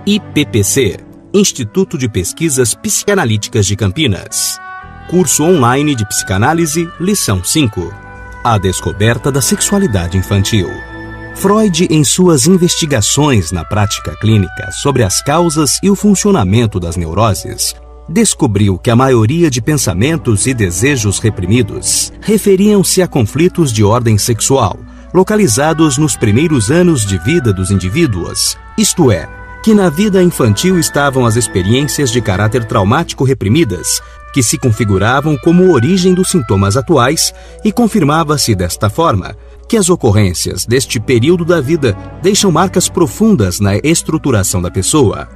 IPPC, Instituto de Pesquisas Psicanalíticas de Campinas. Curso online de Psicanálise, lição 5. A descoberta da sexualidade infantil. Freud, em suas investigações na prática clínica sobre as causas e o funcionamento das neuroses, descobriu que a maioria de pensamentos e desejos reprimidos referiam-se a conflitos de ordem sexual, localizados nos primeiros anos de vida dos indivíduos, isto é, que na vida infantil estavam as experiências de caráter traumático reprimidas, que se configuravam como origem dos sintomas atuais, e confirmava-se desta forma que as ocorrências deste período da vida deixam marcas profundas na estruturação da pessoa.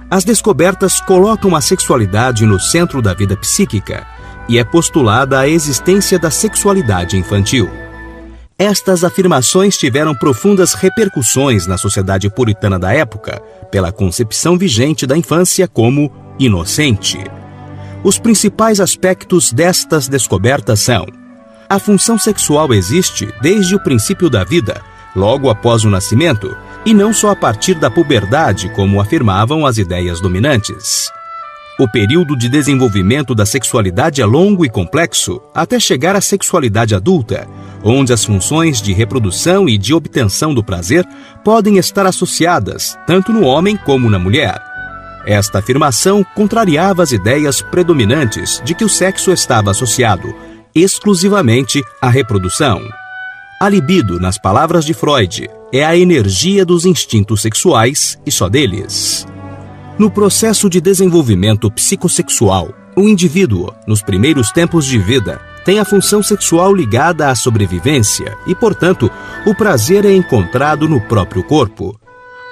As descobertas colocam a sexualidade no centro da vida psíquica e é postulada a existência da sexualidade infantil. Estas afirmações tiveram profundas repercussões na sociedade puritana da época, pela concepção vigente da infância como inocente. Os principais aspectos destas descobertas são: a função sexual existe desde o princípio da vida, logo após o nascimento, e não só a partir da puberdade, como afirmavam as ideias dominantes. O período de desenvolvimento da sexualidade é longo e complexo, até chegar à sexualidade adulta, onde as funções de reprodução e de obtenção do prazer podem estar associadas, tanto no homem como na mulher. Esta afirmação contrariava as ideias predominantes de que o sexo estava associado exclusivamente à reprodução. A libido, nas palavras de Freud, é a energia dos instintos sexuais e só deles. No processo de desenvolvimento psicossexual, o indivíduo, nos primeiros tempos de vida, tem a função sexual ligada à sobrevivência e, portanto, o prazer é encontrado no próprio corpo.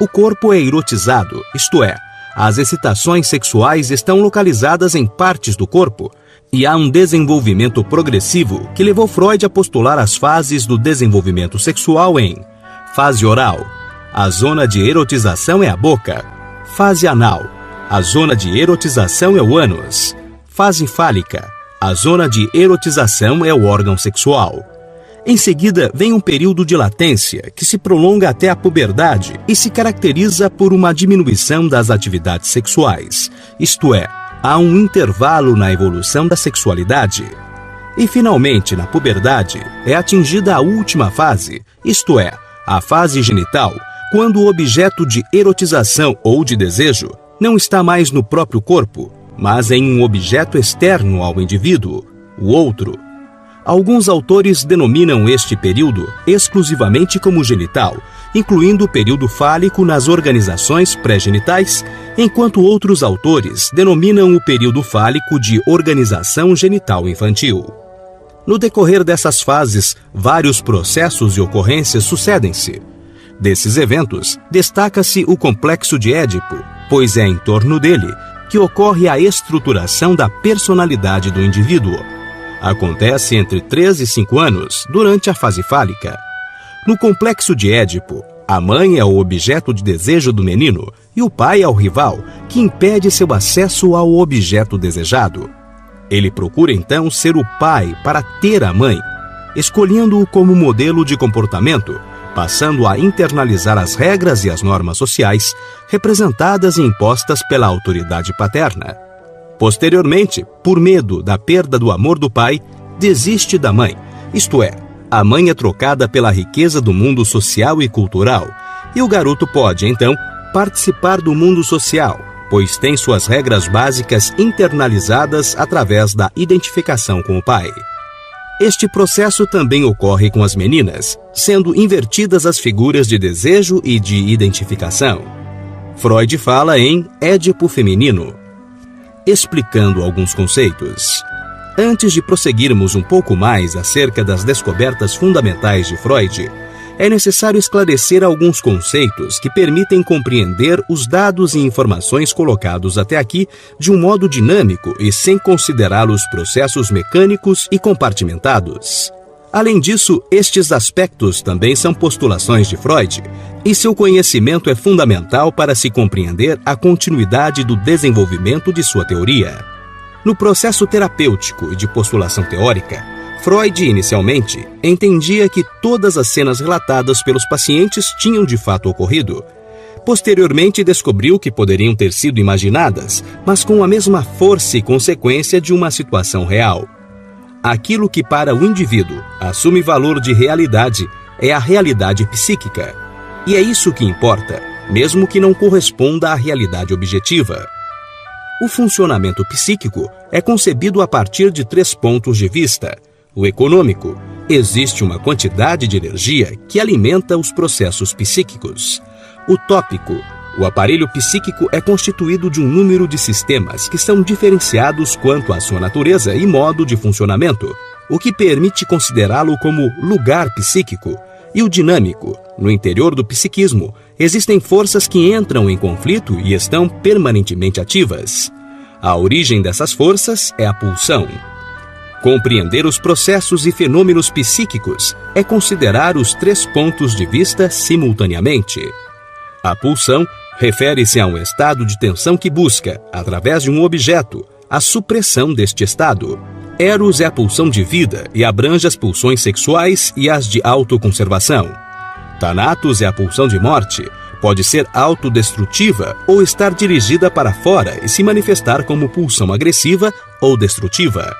O corpo é erotizado, isto é, as excitações sexuais estão localizadas em partes do corpo, e há um desenvolvimento progressivo que levou Freud a postular as fases do desenvolvimento sexual em: fase oral, a zona de erotização é a boca; fase anal, a zona de erotização é o ânus; fase fálica, a zona de erotização é o órgão sexual. Em seguida, vem um período de latência, que se prolonga até a puberdade e se caracteriza por uma diminuição das atividades sexuais, isto é, há um intervalo na evolução da sexualidade. E, finalmente, na puberdade, é atingida a última fase, isto é, a fase genital, quando o objeto de erotização ou de desejo não está mais no próprio corpo, mas em um objeto externo ao indivíduo, o outro. Alguns autores denominam este período exclusivamente como genital, incluindo o período fálico nas organizações pré-genitais, enquanto outros autores denominam o período fálico de organização genital infantil. No decorrer dessas fases, vários processos e ocorrências sucedem-se. Desses eventos, destaca-se o complexo de Édipo, pois é em torno dele que ocorre a estruturação da personalidade do indivíduo. Acontece entre 3 e 5 anos, durante a fase fálica. No complexo de Édipo, a mãe é o objeto de desejo do menino e o pai é o rival, que impede seu acesso ao objeto desejado. Ele procura então ser o pai para ter a mãe, escolhendo-o como modelo de comportamento, passando a internalizar as regras e as normas sociais representadas e impostas pela autoridade paterna. Posteriormente, por medo da perda do amor do pai, desiste da mãe, isto é, a mãe é trocada pela riqueza do mundo social e cultural, e o garoto pode, então, participar do mundo social, pois tem suas regras básicas internalizadas através da identificação com o pai. Este processo também ocorre com as meninas, sendo invertidas as figuras de desejo e de identificação. Freud fala em Édipo feminino, explicando alguns conceitos. Antes de prosseguirmos um pouco mais acerca das descobertas fundamentais de Freud, é necessário esclarecer alguns conceitos que permitem compreender os dados e informações colocados até aqui de um modo dinâmico e sem considerá-los processos mecânicos e compartimentados. Além disso, estes aspectos também são postulações de Freud, e seu conhecimento é fundamental para se compreender a continuidade do desenvolvimento de sua teoria. No processo terapêutico e de postulação teórica, Freud, inicialmente, entendia que todas as cenas relatadas pelos pacientes tinham de fato ocorrido. Posteriormente, descobriu que poderiam ter sido imaginadas, mas com a mesma força e consequência de uma situação real. Aquilo que para o indivíduo assume valor de realidade é a realidade psíquica. E é isso que importa, mesmo que não corresponda à realidade objetiva. O funcionamento psíquico é concebido a partir de 3 pontos de vista. O econômico: existe uma quantidade de energia que alimenta os processos psíquicos. O tópico: o aparelho psíquico é constituído de um número de sistemas que são diferenciados quanto à sua natureza e modo de funcionamento, o que permite considerá-lo como lugar psíquico. E o dinâmico: no interior do psiquismo, existem forças que entram em conflito e estão permanentemente ativas. A origem dessas forças é a pulsão. Compreender os processos e fenômenos psíquicos é considerar os 3 pontos de vista simultaneamente. A pulsão refere-se a um estado de tensão que busca, através de um objeto, a supressão deste estado. Eros é a pulsão de vida e abrange as pulsões sexuais e as de autoconservação. Thanatos é a pulsão de morte, pode ser autodestrutiva ou estar dirigida para fora e se manifestar como pulsão agressiva ou destrutiva.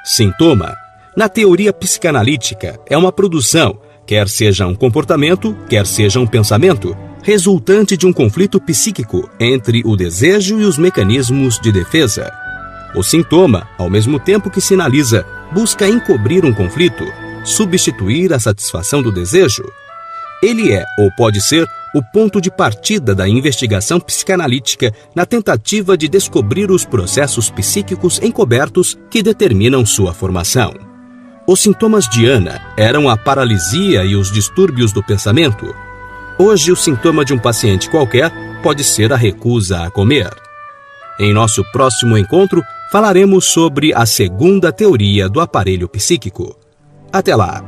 Sintoma: na teoria psicanalítica, é uma produção, quer seja um comportamento, quer seja um pensamento, resultante de um conflito psíquico entre o desejo e os mecanismos de defesa. O sintoma, ao mesmo tempo que sinaliza, busca encobrir um conflito, substituir a satisfação do desejo. Ele é, ou pode ser, o ponto de partida da investigação psicanalítica na tentativa de descobrir os processos psíquicos encobertos que determinam sua formação. Os sintomas de Ana eram a paralisia e os distúrbios do pensamento. Hoje, o sintoma de um paciente qualquer pode ser a recusa a comer. Em nosso próximo encontro, falaremos sobre a segunda teoria do aparelho psíquico. Até lá!